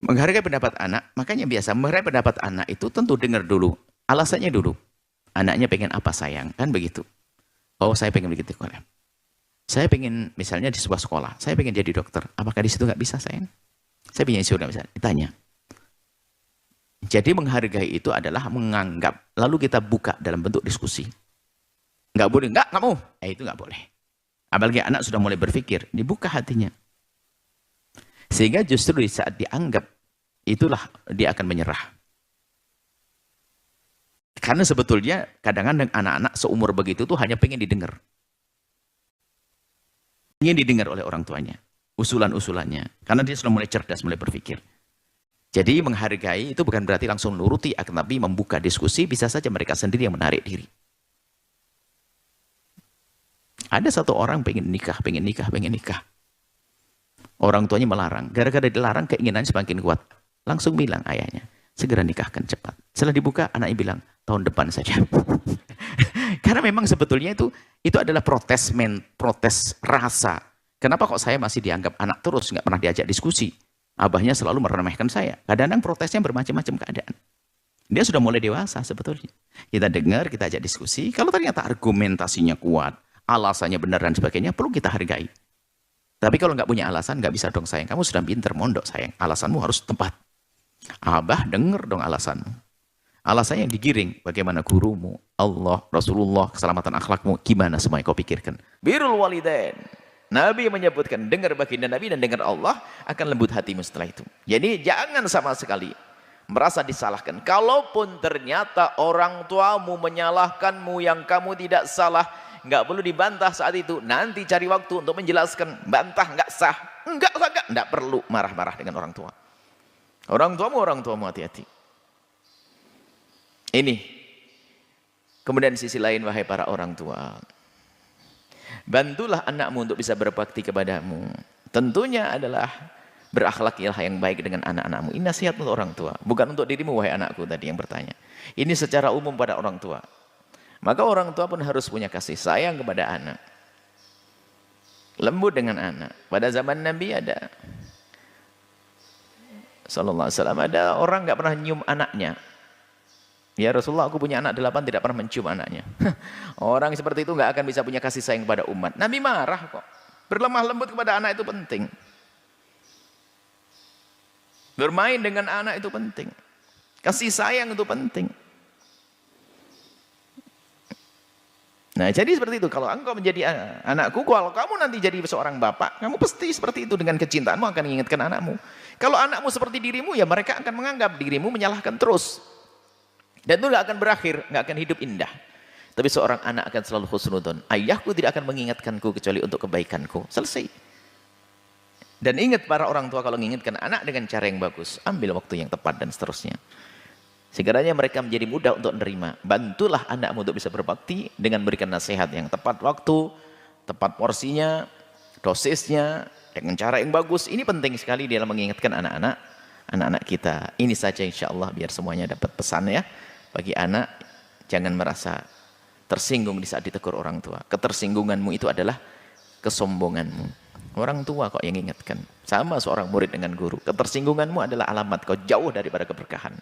Menghargai pendapat anak, makanya biasa menghargai pendapat anak itu tentu dengar dulu. Alasannya dulu. Anaknya pengen apa sayang, kan begitu. Oh saya pengen begitu. Saya pengen misalnya di sebuah sekolah, saya pengen jadi dokter. Apakah di situ nggak bisa sayang? Saya pengen di situ nggak bisa. Ditanya. Jadi menghargai itu adalah menganggap, lalu kita buka dalam bentuk diskusi. Nggak boleh, nggak kamu. Itu nggak boleh. Apalagi anak sudah mulai berpikir, dibuka hatinya. Sehingga justru di saat dianggap, itulah dia akan menyerah. Karena sebetulnya kadang-kadang anak-anak seumur begitu tuh hanya pengen didengar. Ingin didengar oleh orang tuanya. Usulan-usulannya. Karena dia sudah mulai cerdas, mulai berpikir. Jadi menghargai itu bukan berarti langsung nuruti, akan tapi membuka diskusi, bisa saja mereka sendiri yang menarik diri. Ada satu orang pengen nikah. Orang tuanya melarang. Gara-gara dilarang, keinginannya semakin kuat. Langsung bilang ayahnya, segera nikahkan cepat. Setelah dibuka, anaknya bilang, tahun depan saja. Karena memang sebetulnya itu adalah protes rasa. Kenapa kok saya masih dianggap anak terus, nggak pernah diajak diskusi? Abahnya selalu meremehkan saya. Kadang-kadang protesnya bermacam-macam keadaan. Dia sudah mulai dewasa sebetulnya. Kita dengar, kita ajak diskusi. Kalau ternyata argumentasinya kuat, alasannya benar dan sebagainya, perlu kita hargai. Tapi kalau nggak punya alasan, nggak bisa dong sayang. Kamu sudah pinter, mondok sayang. Alasanmu harus tepat. Abah denger dong alasanmu. Alasannya digiring. Bagaimana gurumu, Allah, Rasulullah, keselamatan akhlakmu, gimana semuanya kau pikirkan. Birrul walidain. Nabi menyebutkan, dengar baginda Nabi dan dengar Allah, akan lembut hatimu setelah itu. Jadi jangan sama sekali merasa disalahkan. Kalaupun ternyata orang tuamu menyalahkanmu yang kamu tidak salah, nggak perlu dibantah saat itu. Nanti cari waktu untuk menjelaskan. Bantah nggak sah. Nggak perlu marah-marah dengan orang tua. Orang tuamu hati-hati. Ini. Kemudian sisi lain, wahai para orang tua. Bantulah anakmu untuk bisa berbakti kepadamu. Tentunya adalah berakhlakilah yang baik dengan anak-anakmu. Ini nasihat untuk orang tua. Bukan untuk dirimu, wahai anakku tadi yang bertanya. Ini secara umum pada orang tua. Maka orang tua pun harus punya kasih sayang kepada anak. Lembut dengan anak. Pada zaman Nabi ada. Sallallahu alaihi wasallam, ada orang nggak pernah nyium anaknya. Ya Rasulullah, aku punya anak 8 tidak pernah mencium anaknya. Orang seperti itu nggak akan bisa punya kasih sayang kepada umat. Nabi marah kok. Berlemah lembut kepada anak itu penting. Bermain dengan anak itu penting. Kasih sayang itu penting. Nah jadi seperti itu. Kalau engkau menjadi anakku, kalau kamu nanti jadi seorang bapak, kamu pasti seperti itu. Dengan kecintaanmu akan mengingatkan anakmu. Kalau anakmu seperti dirimu, ya mereka akan menganggap dirimu menyalahkan terus. Dan itu nggak akan berakhir, nggak akan hidup indah. Tapi seorang anak akan selalu husnudon. Ayahku tidak akan mengingatkanku kecuali untuk kebaikanku. Selesai. Dan ingat para orang tua kalau mengingatkan anak dengan cara yang bagus, ambil waktu yang tepat dan seterusnya. Sekiranya mereka menjadi mudah untuk menerima. Bantulah anakmu untuk bisa berbakti dengan memberikan nasihat yang tepat waktu, tepat porsinya, dosisnya, dengan cara yang bagus. Ini penting sekali dalam mengingatkan anak-anak kita. Ini saja insya Allah biar semuanya dapat pesan ya. Bagi anak, jangan merasa tersinggung di saat ditegur orang tua. Ketersinggunganmu itu adalah kesombonganmu. Orang tua kok yang ingatkan. Sama seorang murid dengan guru. Ketersinggunganmu adalah alamat kau jauh daripada keberkahan.